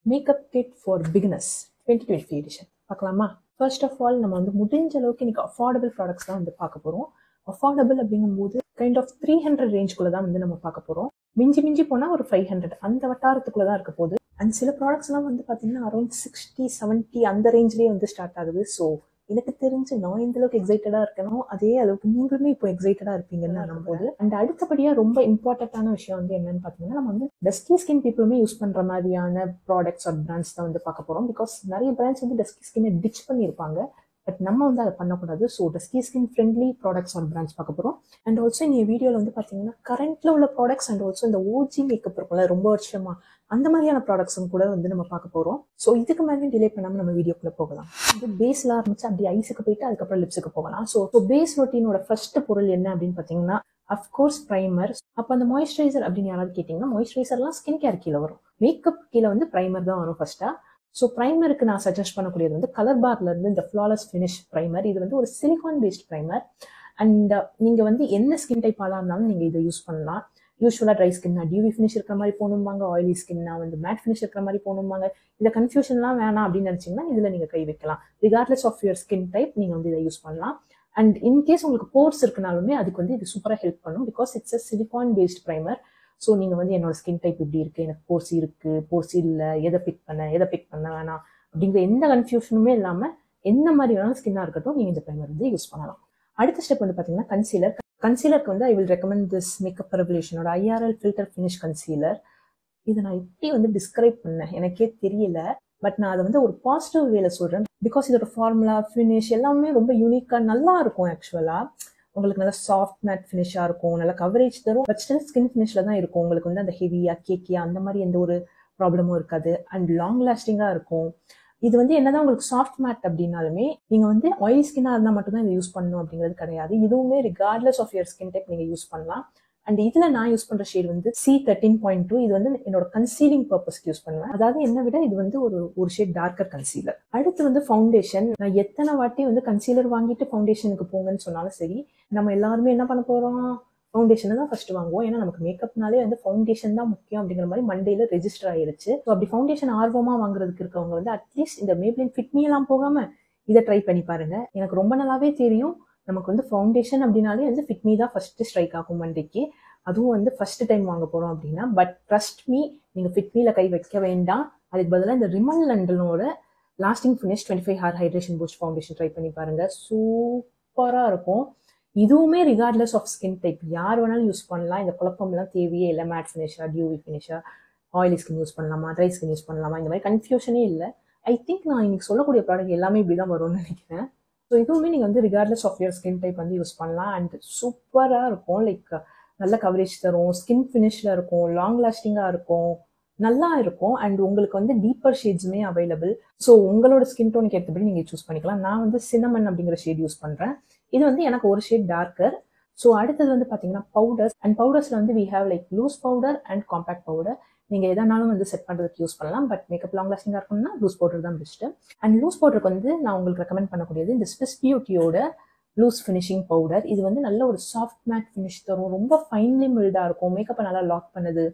Makeup kit for beginners 2023 edition பார்க்கலாமா? First of all நம்ம வந்து முடிஞ்ச அளவுக்கு இன்னைக்கு அஃபோர்டபுள் ப்ராடக்ட்ஸ் தான் வந்து பார்க்க போகிறோம். அஃபோர்டபுள் அப்படிங்கும்போது கைண்ட் ஆஃப் 300 ரேஞ்சுக்குள்ள தான் வந்து நம்ம பார்க்க போகிறோம். மிஞ்சி மிஞ்சி போனால் ஒரு 500 அந்த வட்டாரத்துக்குள்ள தான் இருக்க போகுது. அண்ட் சில ப்ராடக்ட்ஸ்லாம் வந்து பார்த்தீங்கன்னா அரௌண்ட் 60-70 அந்த ரேஞ்ச்லேயே வந்து ஸ்டார்ட் ஆகுது. ஸோ எனக்கு தெரிஞ்சு நான் எந்த அளவுக்கு எக்ஸைட்டடாக இருக்கேனோ அதே அளவுக்கு நீங்களுமே இப்போ எக்ஸைட்டடாக இருப்பீங்கன்னு நான் நம்பும்போது. அண்ட் அடுத்தபடியாக ரொம்ப இம்பார்ட்டண்ட்டான விஷயம் வந்து என்னன்னு பார்த்தீங்கன்னா, நம்ம வந்து டஸ்கி ஸ்கின் பீப்புளுமே யூஸ் பண்ணுற மாதிரியான ப்ராடக்ட்ஸ் ஆர் பிராண்ட்ஸ் தான் வந்து பார்க்க போகிறோம். பிகாஸ் நிறைய பிராண்ட்ஸ் வந்து டஸ்கி ஸ்கின்னை டிச் பண்ணியிருப்பாங்க, பட் நம்ம வந்து அதை பண்ணக்கூடாது. So dusky skin friendly products or brands பார்க்க போகிறோம். அண்ட் ஆல்சோ இந்த வீடியோவில் வந்து பார்த்தீங்கன்னா கரண்ட்ல உள்ள ப்ராடக்ட்ஸ் அண்ட் ஆல்சோ இந்த ஓஜி மேக்கப் இருக்கும்ல ரொம்ப வருஷமா அந்த மாதிரியான ப்ராடக்ட்ஸும் கூட வந்து நம்ம பார்க்க போகிறோம். ஸோ இதுக்கு மேலே டிலே பண்ணாமல் நம்ம வீடியோக்குள்ளே போகலாம். இது பேஸில் ஆரம்பிச்சு அப்படி ஐஸுக்கு போயிட்டு அதுக்கப்புறம் லிப்ஸுக்கு போகலாம். ஸோ பேஸ் ரொட்டீனோட ஃபர்ஸ்ட் பொருள் என்ன அப்படின்னு பார்த்தீங்கன்னா அஃப்கோர்ஸ் ப்ரைமர். அப்போ அந்த மாய்ஸ்சரைசர் அப்படின்னு யாராவது கேட்டிங்கன்னா மாய்ஸ்சரைசர்லாம் ஸ்கின் கேர் கீழே வரும், மேக்கப் கீழே வந்து ப்ரைமர் தான் வரும் ஃபர்ஸ்ட்டாக. ஸோ ப்ரைமருக்கு நான் சஜஸ்ட் பண்ணக்கூடியது வந்து கலர் பார்ல இருந்து இந்த ஃப்ளாலஸ் ஃபினிஷ் ப்ரைமர். இது வந்து ஒரு சிலிகான் பேஸ்ட் ப்ரைமர். அண்ட் நீங்கள் வந்து என்ன ஸ்கின் டைப் ஆளாக இருந்தாலும் நீங்கள் இதை யூஸ் பண்ணலாம். யூஸ்வலாக ட்ரை ஸ்கின்னா டியூவி ஃபினிஷ் இருக்கிற மாதிரி போகணும்பாங்க, ஆயிலி ஸ்கின்னா வந்து மேட் ஃபினிஷ் இருக்கிற மாதிரி போகணும்பாங்க. இந்த கன்ஃபியூஷன்லாம் வேணாம் அப்படின்னு நினச்சிங்கன்னா இதில் நீங்கள் கை வைக்கலாம். Regardless of your skin type நீங்கள் வந்து இதை யூஸ் பண்ணலாம். அண்ட் இன்கேஸ் உங்களுக்கு போர்ஸ் இருக்குனாலுமே அதுக்கு வந்து இது சூப்பராக ஹெல்ப் பண்ணும். Because it's a silicone based primer. So நீங்கள் வந்து என்னோட ஸ்கின் டைப் இப்படி இருக்குது, எனக்கு போர்ஸ் இருக்குது, போர்ஸ் இல்லை, எதை பிக் பண்ண வேணாம் அப்படிங்கிற எந்த கன்ஃபியூஷனுமே இல்லாமல் எந்த மாதிரி வேணாலும் ஸ்கின்னாக இருக்கட்டும் நீங்கள் இந்த ப்ரைமர் வந்து யூஸ் பண்ணலாம். அடுத்த ஸ்டெப் வந்து பார்த்தீங்கன்னா கன்சீலர். கன்சீலருக்கு வந்து I will recommend this makeup ரெவல்யூஷனோட IRL ஃபில்டர் ஃபினிஷ் கன்சீலர். இதை நான் எப்படி வந்து டிஸ்கிரைப் பண்ணேன் எனக்கே தெரியல, பட் நான் அதை வந்து ஒரு பாசிட்டிவ் வேல சொல்கிறேன். பிகாஸ் இதோட ஃபார்முலா ஃபினிஷ் எல்லாமே ரொம்ப யூனிக்காக நல்லா இருக்கும். ஆக்சுவலாக உங்களுக்கு நல்லா சாஃப்ட் மேட் ஃபினிஷாக இருக்கும், நல்லா கவரேஜ் தரும், பட் ஸ்டில் ஸ்கின் ஃபினிஷில் தான் இருக்கும். உங்களுக்கு வந்து அந்த ஹெவியாக கேக்கியாக அந்த மாதிரி எந்த ஒரு ப்ராப்ளமும் இருக்காது. அண்ட் லாங் லாஸ்டிங்காக இருக்கும். இது வந்து என்னதான் உங்களுக்கு சாஃப்ட் மேட் அப்படின்னாலுமே நீங்க வந்து ஆயிலி ஸ்கின்னா இருந்தால் மட்டும்தான் இதை யூஸ் பண்ணணும் அப்படிங்கிறது கிடையாது. இதுவுமே regardless of your skin type நீங்க யூஸ் பண்ணலாம். அண்ட் இதுல நான் யூஸ் பண்ற ஷேட் வந்து C13.2. இது வந்து என்னோட கன்சீலிங் பர்பஸ்க்கு யூஸ் பண்ணுவேன். அதாவது என்ன விட இது வந்து ஒரு ஷேட் டார்க்கர் கன்சீலர். அடுத்து வந்து ஃபவுண்டேஷன். நான் எத்தனை வாட்டி வந்து கன்சீலர் வாங்கிட்டு ஃபவுண்டேஷனுக்கு போங்கன்னு சொன்னாலும் சரி, நம்ம எல்லாருமே என்ன பண்ண போறோம், ஃபவுண்டேஷன் தான் ஃபர்ஸ்ட் வாங்குவோம். ஏன்னா நமக்கு மேக்கப்னாலே வந்து ஃபவுண்டேஷன் தான் முக்கியம் அப்படிங்கிற மாதிரி மண்டேல ரெஜிஸ்டர் ஆயிருச்சு. ஸோ அப்படி ஃபவுண்டேஷன் ஆர்வமா வாங்குறதுக்கு இருக்கவங்க வந்து அட்லீஸ்ட் இந்த மேப்ளின் ஃபிட் மீ எல்லாம் போகாம இதை ட்ரை பண்ணி பாருங்க. எனக்கு ரொம்ப நல்லாவே தெரியும் நமக்கு வந்து ஃபவுண்டேஷன் அப்படின்னாலே வந்து ஃபிட் மீ தான் ஃபர்ஸ்ட் ஸ்ட்ரைக் ஆகும் மண்டேக்கு. அதுவும் வந்து ஃபர்ஸ்ட் டைம் வாங்க போறோம் அப்படின்னா. பட் ட்ரஸ்ட் மீ, நீங்க ஃபிட் மீல கை வைக்க வேண்டாம். அதுக்கு பதிலாக இந்த ரிமல் லண்டனோட lasting finish 25 hour hydration boost foundation try பண்ணி பாருங்க. சூப்பரா இருக்கும். இதுவுமே ரிகார்ட்லெஸ் ஆஃப் ஸ்கின் டைப் யார் வேணாலும் யூஸ் பண்ணலாம். இந்த குழப்பம்லாம் தேவையே இல்லை. மேட் ஃபினிஷா, டியூவி ஃபினிஷா, ஆயிலி ஸ்கின் யூஸ் பண்ணலாமா, ட்ரை ஸ்கின் யூஸ் பண்ணலாமா, இந்த மாதிரி கன்ஃபியூஷனே இல்லை. ஐ திங்க் நான் இன்னைக்கு சொல்லக்கூடிய ப்ராடக்ட் எல்லாமே இப்படி தான் வரும்னு நினைக்கிறேன். ஸோ இதுவுமே நீங்கள் வந்து regardless of your skin type வந்து யூஸ் பண்ணலாம். அண்ட் சூப்பராக இருக்கும். லைக் நல்ல கவரேஜ் தரும், ஸ்கின் ஃபினிஷில் இருக்கும், லாங் லாஸ்டிங்காக இருக்கும், நல்லா இருக்கும். அண்ட் உங்களுக்கு வந்து டீப்பர் ஷேட்ஸுமே அவைலபிள். ஸோ உங்களோட ஸ்கின் டோனுக்கு ஏற்றபடி நீங்கள் சூஸ் பண்ணிக்கலாம். நான் வந்து சின்னமன் அப்படிங்கிற ஷேட் யூஸ் பண்ணுறேன். இது வந்து எனக்கு ஒரு ஷேட் டார்க்கர். ஸோ அடுத்தது வந்து பார்த்தீங்கன்னா பவுடர்ஸ். அண்ட் பவுடர்ஸில் வந்து we have like loose powder and compact powder. நீங்கள் எதனாலும் வந்து செட் பண்ணுறதுக்கு யூஸ் பண்ணலாம். பட் மேக்கப் லாங் லாஸ்டிங்காக இருக்கணும்னா லூஸ் பவுடர் தான் பெஸ்ட்டு. அண்ட் லூஸ் பவுடருக்கு வந்து நான் உங்களுக்கு ரெக்கமெண்ட் பண்ணக்கூடியது இந்த ஸ்விஸ் பியூட்டியோட லூஸ் ஃபினிஷிங் பவுடர். இது வந்து நல்ல ஒரு சாஃப்ட் மேட் ஃபினிஷ் தரும், ரொம்ப ஃபைன்லி மில்டாக இருக்கும், மேக்கப்பை நல்லா லாக் பண்ணுது.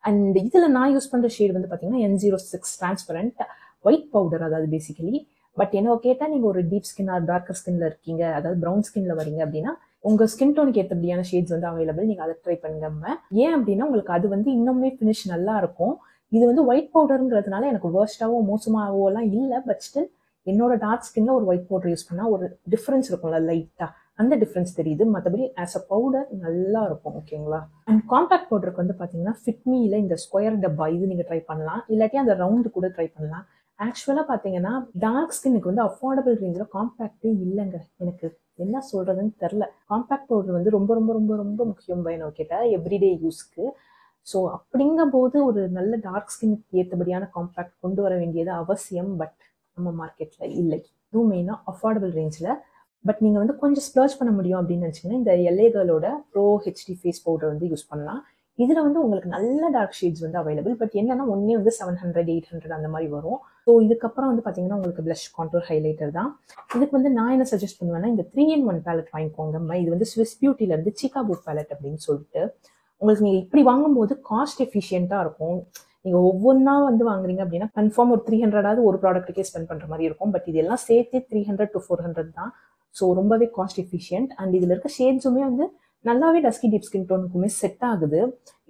அண்ட் இதில் நான் யூஸ் பண்ணுற ஷேட் வந்து பார்த்தீங்கன்னா N06 டிரான்ஸ்பரண்ட் ஒயிட் பவுடர். அதாவது பேசிக்கலி பட் என்ன கேட்டால் நீங்கள் ஒரு டீப் ஸ்கின் ஆர் டார்க்கர் ஸ்கின்ல இருக்கீங்க, அதாவது ப்ரௌன் ஸ்கின்ல வரீங்க அப்படின்னா உங்கள் ஸ்கின் டோனுக்கு ஏற்றபடியான ஷேட்ஸ் வந்து அவைலபிள். நீங்கள் அதை ட்ரை பண்ணுங்க. ஏன் அப்படின்னா உங்களுக்கு அது வந்து இன்னுமே ஃபினிஷ் நல்லா இருக்கும். இது வந்து ஒயிட் பவுடருங்கிறதுனால எனக்கு வேர்ஸ்டாவோ மோசமாகவோ எல்லாம் இல்லை. பட் ஸ்டில் என்னோட டார்க் ஸ்கின்ல ஒரு ஒயிட் பவுடர் யூஸ் பண்ணால் ஒரு டிஃப்ரென்ஸ் இருக்கும்ல, லைட்டாக அந்த டிஃப்ரென்ஸ் தெரியுது. மற்றபடி ஆஸ் அ பவுடர் நல்லா இருக்கும். ஓகேங்களா? அண்ட் காம்பேக்ட் பவுடருக்கு வந்து பார்த்தீங்கன்னா ஃபிட்மியில் இந்த ஸ்கொயர் டப்பா இது நீங்கள் ட்ரை பண்ணலாம், இல்லாட்டி அந்த ரவுண்டு கூட ட்ரை பண்ணலாம். ஆக்சுவலாக பார்த்தீங்கன்னா டார்க் ஸ்கின்னுக்கு வந்து அஃபோர்டபுள் ரேஞ்சில் காம்பேக்டே இல்லைங்க. எனக்கு என்ன சொல்கிறதுன்னு தெரில. காம்பேக்ட் பவுடர் வந்து ரொம்ப ரொம்ப ரொம்ப ரொம்ப முக்கியம் என்ன கேட்டால் எவ்ரிடே யூஸ்க்கு. ஸோ அப்படிங்கும்போது ஒரு நல்ல டார்க் ஸ்கின்னுக்கு ஏற்றபடியான காம்பேக்ட் கொண்டு வர வேண்டியது அவசியம். பட் நம்ம மார்க்கெட்டில் இல்லை. இதுவும் மெயினாக அஃபோர்டபுள் ரேஞ்சில். பட் நீங்கள் வந்து கொஞ்சம் ஸ்ப்ளர்ஜ் பண்ண முடியும் அப்படின்னு நினச்சிங்கன்னா இந்த LA Girlோட ப்ரோ HD ஃபேஸ் பவுடர் வந்து யூஸ் பண்ணலாம். இதில் வந்து உங்களுக்கு நல்ல டார்க் ஷேட்ஸ் வந்து அவைலபிள். பட் என்னன்னா ஒன்னே வந்து 700-800 அந்த மாதிரி வரும். ஸோ இதுக்கப்புறம் வந்து பார்த்தீங்கன்னா உங்களுக்கு ப்ளஷ் கான்டூர் ஹைலைட்டர் தான். இதுக்கு வந்து நான் என்ன சஜஸ்ட் பண்ணுவேன்னா இந்த 3-in-1 பேலட் வாங்கிக்கோங்க. இது வந்து ஸ்விஸ் பியூட்டிலேருந்து சிகாகோ பேலட் அப்படின்னு சொல்லிட்டு உங்களுக்கு நீங்கள் இப்படி வாங்கும்போது காஸ்ட் எஃபிஷியண்ட்டாக இருக்கும். நீங்கள் ஒவ்வொன்றா வந்து வாங்குறீங்க அப்படின்னா கன்ஃபார்ம் ஒரு 300 ஒரு ப்ராடக்ட்டுக்கே ஸ்பெண்ட் பண்ணுற மாதிரி இருக்கும். பட் இது எல்லாம் சேர்த்து 300 to 400 தான். ஸோ ரொம்பவே காஸ்ட் எஃபிஷியன்ட். அண்ட் இதில் இருக்க ஷேட்ஸுமே வந்து நல்லாவே டஸ்கி டீப் ஸ்கின் டோனுக்குமே செட் ஆகுது.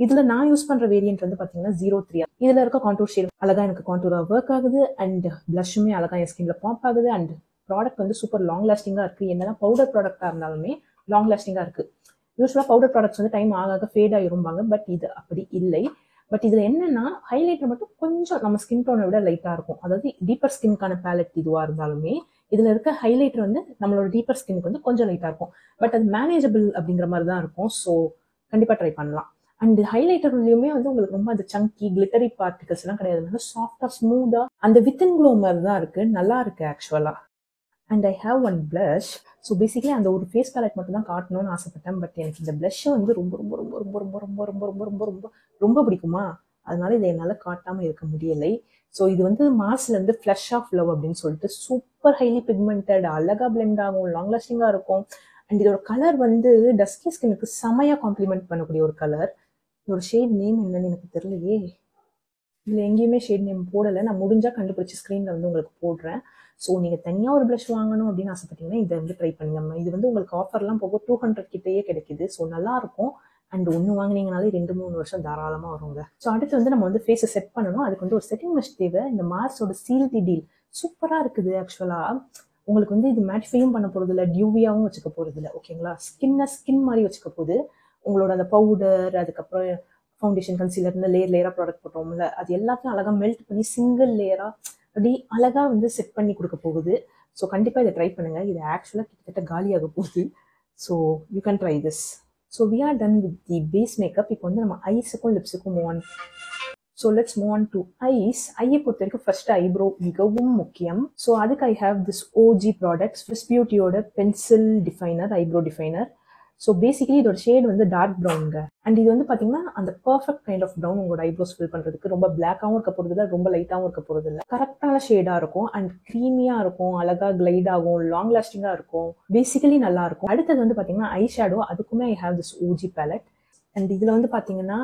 இதில் நான் யூஸ் பண்ணுற வேரியன்ட் வந்து பார்த்தீங்கன்னா 03. இதில் இருக்க கான்டூர் ஷேட் அழகாக எனக்கு கான்டூராக ஒர்க் ஆகுது. அண்ட் ப்ளஷுமே அழகாக என் ஸ்கின்ல பாப் ஆகுது. அண்ட் ப்ராடக்ட் வந்து சூப்பர் லாங் லாஸ்டிங்காக இருக்குது. என்னதான் பவுடர் ப்ராடக்டாக இருந்தாலுமே லாங் லாஸ்டிங்காக இருக்குது. யூஸ்வலாக பவுடர் ப்ராடக்ட்ஸ் வந்து டைம் ஆக ஃபேட் ஆகிரும்பாங்க. பட் இது அப்படி இல்லை. பட் இதில் என்னன்னா ஹைலைட்டர் மட்டும் கொஞ்சம் நம்ம ஸ்கின் டோனை விட லைட்டாக இருக்கும். அதாவது டீப்பர் ஸ்கின்கான பேலட் இதுவாக இருந்தாலுமே இதில் இருக்க ஹைலைட்டர் வந்து நம்மளோட டீப்பர் ஸ்கின்க்கு வந்து கொஞ்சம் லைட்டாக இருக்கும். பட் அது மேனேஜபிள் அப்படிங்கிற மாதிரி தான் இருக்கும். ஸோ கண்டிப்பாக ட்ரை பண்ணலாம். அண்ட் ஹைலைட்டர்லையுமே வந்து உங்களுக்கு ரொம்ப அந்த சங்கி கிளிட்டரி பார்ட்டிகல்ஸ் எல்லாம் கிடையாது. நல்லா சாஃப்டாக ஸ்மூத்தாக அந்த வித்தின் க்ளோ மாதிரி தான் இருக்குது. நல்லா இருக்குது ஆக்சுவலாக. And I have one blush. So basically அந்த ஒரு ஃபேஸ் பேலட் மட்டும் தான் காட்டணும்னு ஆசைப்பட்டேன். பட் எனக்கு இந்த ப்ளஷ்ஷை வந்து ரொம்ப ரொம்ப ரொம்ப ரொம்ப ரொம்ப ரொம்ப ரொம்ப ரொம்ப ரொம்ப ரொம்ப ரொம்ப பிடிக்குமா, அதனால இதை என்னால் காட்டாமல் இருக்க முடியலை. ஸோ இது வந்து மார்ஸ்லேருந்து ஃப்ளஷ் ஆஃப் லவ் அப்படின்னு சொல்லிட்டு சூப்பர் ஹைலி பிக்மெண்டட், அழகாக பிளெண்ட் ஆகும், லாங் லாஸ்டிங்காக இருக்கும். அண்ட் இதோட கலர் வந்து டஸ்கி ஸ்கின்னுக்கு செமையாக காம்ப்ளிமெண்ட் பண்ணக்கூடிய ஒரு கலர். இதோட ஷேட் நேம் என்னன்னு எனக்கு தெரியலையே. இதில் எங்கேயுமே ஷேட் நேம் போடலை. நான் முடிஞ்சால் கண்டுபிடிச்சி ஸ்க்ரீனில் வந்து உங்களுக்கு போடுறேன். ஸோ நீங்கள் தனியாக ஒரு ப்ளஷ் வாங்கணும் அப்படின்னு ஆசைப்பட்டீங்கன்னா இதை வந்து ட்ரை பண்ணுங்க. இது வந்து உங்களுக்கு ஆஃபர்லாம் போக 200 கிட்டேயே கிடைக்குது. ஸோ நல்லாயிருக்கும். அண்ட் ஒன்று வாங்கினீங்கனாலே 2-3 வருஷம் தாராளமாக வருங்க. ஸோ அடுத்து வந்து நம்ம வந்து ஃபேஸை செட் பண்ணணும். அதுக்கு வந்து ஒரு செட்டிங் மெஷ் தேவை. இந்த மார்ஸோட சீல் தி டீல் சூப்பராக இருக்குது. ஆக்சுவலாக உங்களுக்கு வந்து இது மேட்டிஃபையும் பண்ண போகிறது இல்லை, டியூவியாகவும் வச்சுக்க போகிறது இல்லை. ஓகேங்களா, ஸ்கின் மாதிரி வச்சுக்க போகுது. உங்களோட அந்த பவுடர், அதுக்கப்புறம் ஃபவுண்டேஷன், கன்சீலர்னு லேயராக ப்ராடக்ட் போட்டோம்ல, அது எல்லாத்தையும் அழகாக மெல்ட் பண்ணி சிங்கிள் லேயராக அப்படி அழகாக வந்து செட் பண்ணி கொடுக்க போகுது. ஸோ கண்டிப்பாக இதை ட்ரை பண்ணுங்கள். இது ஆக்சுவலாக கிட்டத்தட்ட காலியாக போகுது. So you can try this. So we are done with the base makeup. இப்போ வந்து நம்ம ஐஸுக்கும் லிப்ஸுக்கும் move on. So let's move on to eyes. ஐயை பொறுத்த வரைக்கும் ஃபர்ஸ்ட் ஐப்ரோ மிகவும் முக்கியம். ஸோ அதுக்கு I have this OG products, Swiss பியூட்டியோட pencil definer, eyebrow definer. So basically இதோட ஷேட் வந்து டார்க் ப்ரௌனுங்க. அண்ட் இது வந்து பார்த்தீங்கன்னா அந்த பர்ஃபெக்ட் கைண்ட் ஆஃப் ப்ரௌன் உங்களோட ஐப்ரோஸ் ஃபில் பண்ணுறதுக்கு. ரொம்ப பிளாக்காகவும் இருக்க போகிறது இல்லை, ரொம்ப லைட்டாகவும் இருக்க போகிறது இல்லை. கரெக்டான ஷேடாக இருக்கும். அண்ட் க்ரீமியாக இருக்கும், அழகாக கிளைட் ஆகும், லாங் லாஸ்டிங்காக இருக்கும். பேசிக்கலி நல்லா இருக்கும். அடுத்தது வந்து பார்த்தீங்கன்னா ஐ ஷேடோ. அதுக்குமே I have this OG palette. And இதில் வந்து பார்த்தீங்கன்னா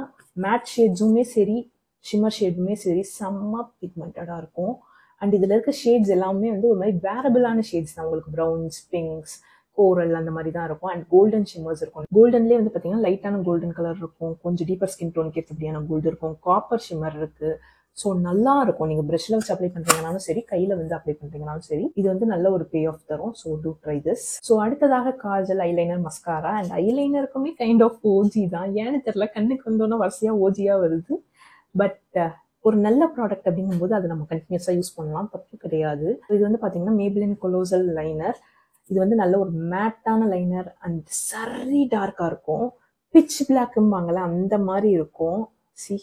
மேட் ஷேட்ஸுமே சரி, ஷிம்மர் ஷேடுமே சரி, செம்ம பிக்மெண்டடாக இருக்கும். அண்ட் இதில் இருக்க ஷேட்ஸ் எல்லாமே வந்து ஒரு மாதிரி வேரபிளான ஷேட்ஸ் தான். உங்களுக்கு ப்ரௌன்ஸ், பிங்க்ஸ், கோரல் அந்த மாதிரி தான் இருக்கும். அண்ட் கோல்டன் ஷிம்மர்ஸ் இருக்கும். கோல்டன்லேயே வந்து பார்த்தீங்கன்னா லைட்டான கோல்டன் கலர் இருக்கும், கொஞ்சம் டீப்பர் ஸ்கின் டோனுக்கு ஏற்றபடியான கோல்டு இருக்கும், காப்பர் ஷிம்மர் இருக்குது. ஸோ நல்லா இருக்கும். நீங்கள் ப்ரஷ்ல வச்சு அப்ளை பண்ணுறீங்கனாலும் சரி, கையில் வந்து அப்ளை பண்ணுறீங்கனாலும் சரி, இது வந்து நல்ல ஒரு பே ஆஃப் தரும். So do try this. So அடுத்ததாக காஜல், ஐலைனர், மஸ்காரா. அண்ட் ஐலைனருக்குமே கைண்ட் ஆஃப் ஓஜி தான். ஏன்னு தெரியல, கண்ணுக்கு வந்தோன்னா வரிசையாக ஓஜியாக வருது. பட் ஒரு நல்ல ப்ராடக்ட் அப்படிங்கும்போது அதை நம்ம கண்டினியூஸாக யூஸ் பண்ணலாம், தப்பு கிடையாது. இது வந்து பார்த்தீங்கன்னா மேப்ளின் கொலோசல் லைனர். இது வந்து நல்ல ஒரு மேட்டான லைனர். அண்ட் சரி டார்க்காக இருக்கும், பிச் பிளாக்கும்பாங்கல்ல அந்த மாதிரி இருக்கும். C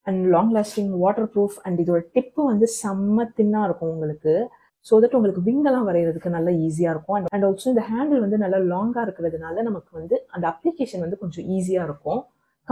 and long lasting, water proof. And இதோட டிப்பு வந்து செம்ம தின்னாக இருக்கும் உங்களுக்கு. ஸோ தட் உங்களுக்கு விங்கெல்லாம் வரைகிறதுக்கு நல்லா ஈஸியாக இருக்கும். அண்ட் ஆல்சோ இந்த ஹேண்டில் வந்து நல்லா லாங்காக இருக்கிறதுனால நமக்கு வந்து அந்த அப்ளிகேஷன் வந்து கொஞ்சம் ஈஸியாக இருக்கும்,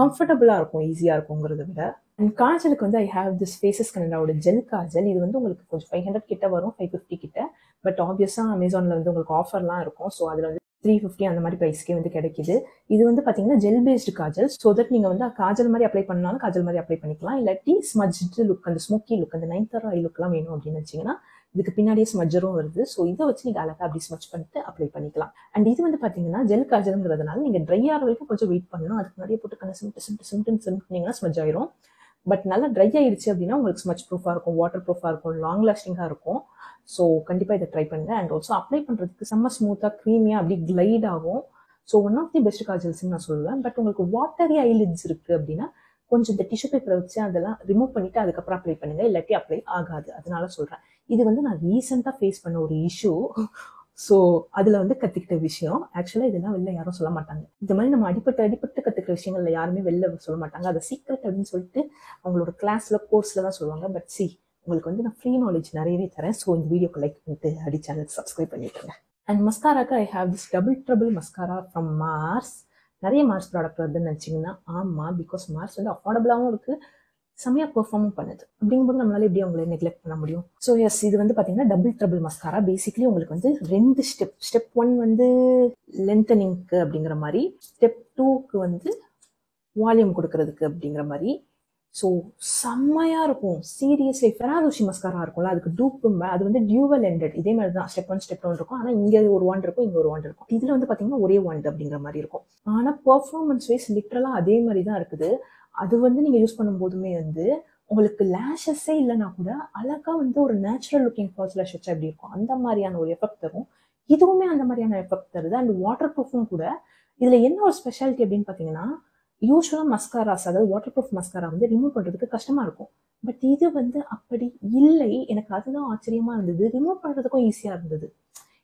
கம்ஃபர்டபுளாக இருக்கும், ஈஸியாக இருக்குங்கிறத விட. அண்ட் காஜலுக்கு வந்து ஐ ஹாவ் திஸ் ஃபேஸஸ் கனடாவோட ஜெல் காஜல். இது வந்து உங்களுக்கு கொஞ்சம் 500 கிட்ட வரும், 550 கிட்ட. பட் ஆப்வியஸாக அமேசானில் வந்து உங்களுக்கு ஆஃபர்லாம் இருக்கும். ஸோ அதில் வந்து 350 அந்த மாதிரி ப்ரைஸ்க்கே வந்து கிடைக்குது. இது வந்து பார்த்தீங்கன்னா gel based Kajal. So that நீங்கள் வந்து காஜல் மாதிரி அப்ளை பண்ணாலும் காஜல் மாதிரி அப்ளை பண்ணிக்கலாம். இல்லாட்டி ஸ்மஜ்டு லுக், அந்த ஸ்மோக்கி லுக், அந்த நைன்தரா ஐ லுக்லாம் வேணும் அப்படின்னு வச்சிங்கன்னா இதுக்கு பின்னாடியே ஸ்மஜரும் வருது. ஸோ இதை வச்சு நீங்கள் அழகாக அப்படி ஸ்மச் பண்ணிட்டு அப்ளை பண்ணிக்கலாம். அண்ட் இது வந்து பார்த்தீங்கன்னா ஜெல் காஜல்ங்கிறதுனால நீங்கள் ட்ரை ஆகிற வரைக்கும் கொஞ்சம் வெயிட் பண்ணணும். அதுக்கு நிறைய போட்டு கண்ணை சிம்ட்டு ஸ்மஜ் ஆயிரும். பட் நல்லா ட்ரை ஆயிடுச்சு அப்படின்னா உங்களுக்கு ஸ்மச் ப்ரூஃபாக இருக்கும், வாட்டர் ப்ரூஃபாக இருக்கும், லாங் லாஸ்டிங்காக இருக்கும். ஸோ கண்டிப்பாக இதை ட்ரை பண்ணுங்க. அண்ட் ஆல்சோ அப்ளை பண்ணுறதுக்கு செம்ம ஸ்மூத்தாக க்ரீமியாக அப்படி கிளைட் ஆகும். So one of the best காஜல்ஸ்ன்னு நான் சொல்லுவேன். பட் உங்களுக்கு வாட்டரி ஐலிட்ஸ் இருக்குது அப்படின்னா கொஞ்சம் இந்த டிஷ்யூ பேப்பரை வச்சு அதெல்லாம் ரிமூவ் பண்ணிவிட்டு அதுக்கப்புறம் அப்ளை பண்ணுங்கள், இல்லாட்டி அப்ளை ஆகாது. அதனால சொல்கிறேன். இது வந்து நான் ரீசெண்டாக ஃபேஸ் பண்ண ஒரு இஷ்யூ. ஸோ அதில் வந்து கற்றுக்கிட்ட விஷயம். ஆக்சுவலாக இதெல்லாம் வெளில யாரும் சொல்ல மாட்டாங்க. இந்த மாதிரி நம்ம அடிப்பட்டு கற்றுக்கிற விஷயங்கள்ல யாருமே வெளில சொல்ல மாட்டாங்க. அதை சீக்ரெட் அப்படின்னு சொல்லிட்டு அவங்களோட கிளாஸில், கோர்ஸில் தான் சொல்லுவாங்க. பட் உங்களுக்கு வந்து நான் ஃப்ரீ நாலேஜ் நிறையவே தரேன். ஸோ இந்த வீடியோக்கு லைக் பண்ணிட்டு அடி சேனல் சப்ஸ்கிரைப் பண்ணிட்டுருங்க. அண்ட் மஸ்காராக்கு I have this double trouble mascara from Mars. நிறைய மார்ஸ் ப்ராடக்ட் வருதுன்னு நினச்சிங்கன்னா ஆமாம், பிகாஸ் மார்ஸ் வந்து அஃபோர்டபுளாகவும் இருக்குது, செம்மையாக பெர்ஃபார்மும் பண்ணுது. அப்படிங்கும்போது நம்மளால எப்படி அவங்களை நெக்லெக்ட் பண்ண முடியும்? ஸோ எஸ், இது வந்து பார்த்தீங்கன்னா டபுள் ட்ரபிள் மஸ்காரா. பேசிக்கலி உங்களுக்கு வந்து 2 ஸ்டெப் 1 வந்து லென்த்தனிங்க்கு அப்படிங்கிற மாதிரி, ஸ்டெப் 2க்கு வந்து வால்யூம் கொடுக்கறதுக்கு அப்படிங்கிற மாதிரி. ஸோ செம்மையாக இருக்கும். சீரியஸ்லி ஃபெராரோஷி மஸ்காரா இருக்கும்ல, அதுக்கு டூப்பும் அது வந்து டியூவல் எண்டட். இதே மாதிரி தான் ஸ்டெப் 1 ஸ்டெப் 2 இருக்கும். ஆனால் இங்கே ஒரு வாண்ட் இருக்கும், இங்கே ஒரு வாண்ட் இருக்கும். இதில் வந்து பார்த்தீங்கன்னா ஒரே வாண்ட் அப்படிங்கிற மாதிரி இருக்கும். ஆனால் பெர்ஃபார்மன்ஸ் வைஸ் லிட்ரலாக அதே மாதிரி தான் இருக்குது. அது வந்து நீங்கள் யூஸ் பண்ணும்போதுமே வந்து உங்களுக்கு லேஷஸே இல்லைனா கூட அழகா வந்து ஒரு நேச்சுரல் லுக்கிங் ஃபால்ஸ் லேஷ் வச்சா எப்படி இருக்கும் அந்த மாதிரியான ஒரு எஃபெக்ட் தரும். இதுவுமே அந்த மாதிரியான எஃபெக்ட் தருது. அண்ட் வாட்டர் ப்ரூஃபும் கூட. இதில் என்ன ஒரு ஸ்பெஷாலிட்டி அப்படின்னு பார்த்தீங்கன்னா, யூஸ்வலாக மஸ்காராஸ், அதாவது வாட்டர் ப்ரூஃப் மஸ்காரா வந்து ரிமூவ் பண்ணுறதுக்கு கஷ்டமாக இருக்கும். பட் இது வந்து அப்படி இல்லை. எனக்கு அதுதான் ஆச்சரியமாக இருந்தது. ரிமூவ் பண்ணுறதுக்கும் ஈஸியாக இருந்தது.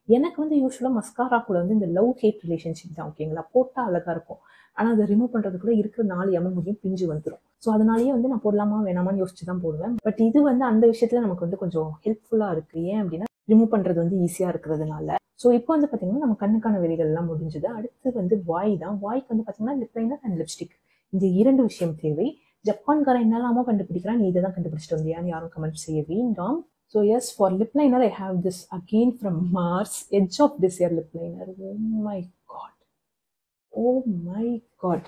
எனக்கு வந்து யூஸ்வலாக மஸ்காரா கூட வந்து இந்த லவ் ஹேட் ரிலேஷன்ஷிப் தான். ஓகேங்களா, போட்டால் அழகாக இருக்கும். ஆனால் அதை ரிமூவ் பண்ணுறதுக்குள்ள இருக்கிற 4 முடியும் பிஞ்சு வந்துடும். ஸோ அதனாலேயே வந்து நான் போடலாமா வேணாமான்னு யோசிச்சு தான் போடுவேன். பட் இது வந்து அந்த விஷயத்தில் நமக்கு வந்து கொஞ்சம் ஹெல்ப்ஃபுல்லாக இருக்குது. ஏன் அப்படின்னா ரிமூவ் பண்ணுறது வந்து ஈஸியாக இருக்கிறதுனால. ஸோ இப்போ வந்து பார்த்தீங்கன்னா நம்ம கண்ணுக்கான வேலைகள் எல்லாம் முடிஞ்சது. அடுத்து வந்து வாய் தான். வாய்க்கு வந்து பார்த்தீங்கன்னா லிப் லைனர் அண்ட் லிப்ஸ்டிக், இந்த 2 விஷயம் தேவை. ஜப்பான்காரன் என்னெல்லாமோ கண்டுபிடிக்கிறான், நீ இதை தான் கண்டுபிடிச்சிட்டு வந்தியான்னு யாரும் கமெண்ட் செய்ய வேண்டாம். So yes, for lip liner I have this again from Mars, Edge of Desire lip liner. Oh my god. Oh my god.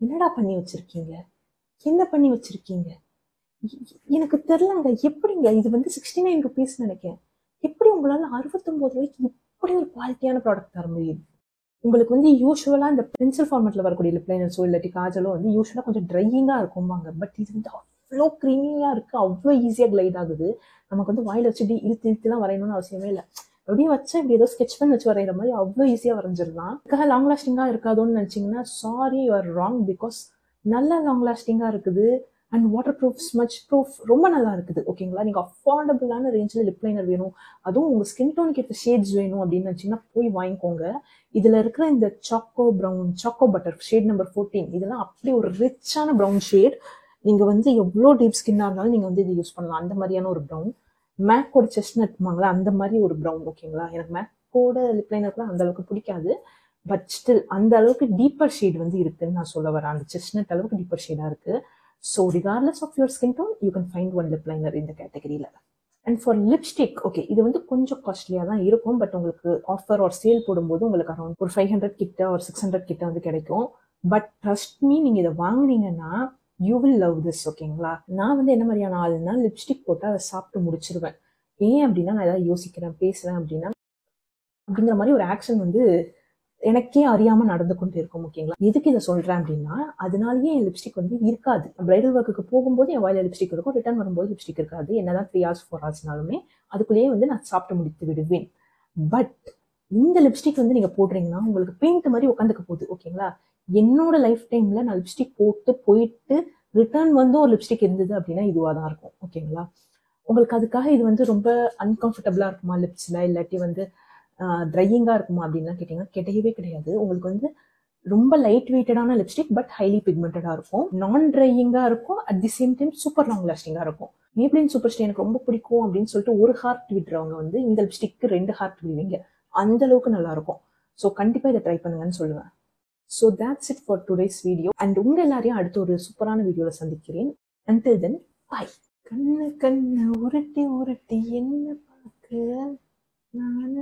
என்னடா பண்ணி வச்சிருக்கீங்க? என்ன பண்ணி வச்சிருக்கீங்க? எனக்கு தெரியலங்க. எப்படிங்க இது வந்து 69 rupees நினைக்கிறேன். எப்படி உங்களால 69 ரூபாய்க்கு இப்படி ஒரு குவாலிட்டியான ப்ராடக்ட் தர முடியுது? உங்களுக்கு வந்து யூஸ்வலா இந்த பென்சில் ஃபார்மேட்ல வரக்கூடிய லிப் லைனர்ஸோ இல்லாட்டி காஜலோ வந்து யூஸ்வலா கொஞ்சம் ட்ரையிங்கா இருக்கும்பாங்க. பட் இது வந்து அவ்வளோ க்ரீமியா இருக்கு, அவ்வளோ ஈஸியா கிளைட் ஆகுது. நமக்கு வந்து வாயில வச்சு இப்படி இழுத்து இழுத்துலாம் வரையணும்னு அவசியமே இல்லை. அப்படியே வச்சா இப்படி ஏதோ ஸ்கெட்ச் பண்ணி வச்சு வரைகிற மாதிரி அவ்வளோ ஈஸியா வரைஞ்சிடலாம். இதுக்காக லாங் லாஸ்டிங்கா இருக்காதோன்னு நினைச்சீங்கன்னா sorry, you are wrong. Because நல்ல லாங் லாஸ்டிங்கா இருக்குது. And water proof, smudge proof ரொம்ப நல்லா இருக்குது. ஓகேங்களா, நீங்க அஃபோர்டபுளான ரேஞ்சில் லிப் லைனர் வேணும், அதுவும் உங்க ஸ்கின் டோனுக்கு ஏற்ற ஷேட்ஸ் வேணும் அப்படின்னு நினைச்சீங்கன்னா போய் வாங்கிக்கோங்க. இதுல இருக்கிற இந்த choco brown, choco butter shade number 14, இதெல்லாம் அப்படி ஒரு ரிச்சான ப்ரௌன் ஷேட். நீங்க வந்து எவ்வளோ டீப் ஸ்கின்னா இருந்தாலும் நீங்க வந்து இது யூஸ் பண்ணலாம். அந்த மாதிரியான ஒரு ப்ரௌன். மேக்கோட செஸ்ட்நட்மாங்களா அந்த மாதிரி ஒரு ப்ரௌன். ஓகேங்களா, எனக்கு மேக்கோட லிப் லைனர் கூட அந்த அளவுக்கு பிடிக்காது. பட் ஸ்டில் அந்த அளவுக்கு டீப்பர் ஷேட் வந்து இருக்குன்னு நான் சொல்ல வரேன். அந்த செஸ்ட்நட் அளவுக்கு டீப்பர் ஷேடா இருக்கு. So regardless of your skin tone you can find one lip liner இந்த கேட்டகரியில. அண்ட் ஃபார் லிப்ஸ்டிக், ஓகே, இது வந்து கொஞ்சம் காஸ்ட்லியாக தான் இருக்கும். பட் உங்களுக்கு ஆஃபர் ஒரு சேல் போடும்போது உங்களுக்கு அரௌண்ட் ஒரு 500 கிட்ட ஒரு 600 கிட்ட வந்து கிடைக்கும். பட் ட்ரஸ்ட் மீ, நீங்க இதை வாங்கினீங்கன்னா யூ வில் லவ் திஸ். ஓகேங்களா, நான் வந்து என்ன மாதிரியான ஆளுன்னா லிப்ஸ்டிக் போட்டு அதை சாப்பிட்டு முடிச்சிருவேன். ஏன் அப்படின்னா நான் ஏதாவது யோசிக்கிறேன், பேசுறேன் அப்படின்னா அப்படிங்கிற மாதிரி ஒரு ஆக்ஷன் வந்து எனக்கே அறியாம நடந்து கொண்டு இருக்கும். ஓகேங்களா, எதுக்கு இதை சொல்றேன் அப்படின்னா அதனாலயே என் லிப்ஸ்டிக் வந்து இருக்காது. பிரைடல் ஒர்க்குக்கு போகும்போது என் வாயில லிப்ஸ்டிக் இருக்கும், ரிட்டர்ன் வரும்போது லிப்ஸ்டிக் இருக்காது. என்னதான் 3 hours 4 hoursனாலுமே அதுக்குள்ளேயே வந்து நான் சாப்பிட்டு முடித்து விடுவேன். பட் இந்த லிப்ஸ்டிக் வந்து நீங்க போடுறீங்கன்னா உங்களுக்கு பெயிண்ட் மாதிரி உட்காந்துக்க போகுது. ஓகேங்களா, என்னோட லைஃப் டைம்ல நான் லிப்ஸ்டிக் போட்டு போயிட்டு ரிட்டர்ன் வந்து ஒரு லிப்ஸ்டிக் இருந்தது அப்படின்னா இதுவாக தான் இருக்கும். ஓகேங்களா, உங்களுக்கு அதுக்காக இது வந்து ரொம்ப அன்கம்ஃபர்டபுளா இருக்குமா லிப்ஸ்ல, இல்லாட்டி வந்து ட்ரையிங்கா இருக்குமா அப்படின்லாம் கேட்டீங்கன்னா கிடையவே கிடையாது. உங்களுக்கு வந்து ரொம்ப லைட் வெயிட்டடான லிப்ஸ்டிக் பட் ஹைலி பிக்மெண்டடா இருக்கும். நான் ட்ரையிங்கா இருக்கும், at the same time super long லாஸ்டிங்கா இருக்கும். மேப்ளின் சூப்பர் ஸ்டே எனக்கு ரொம்ப பிடிக்கும் அப்படின்னு சொல்லிட்டு ஒரு ஹார்ட் விடுறவங்க வந்து இந்த லிப்ஸ்டிக்கு 2 ஹார்ட் விடுவீங்க. அந்த அளவுக்கு நல்லா இருக்கும். ஸோ கண்டிப்பா இதை ட்ரை பண்ணுங்கன்னு சொல்லுவேன். So that's it for today's video. And உங்க எல்லாரையும் அடுத்த ஒரு சூப்பரான வீடியோல சந்திக்கிறேன். Until then, bye. கண்ணு கண்ணு உருட்டி உருட்டி என்ன பார்க்க நான்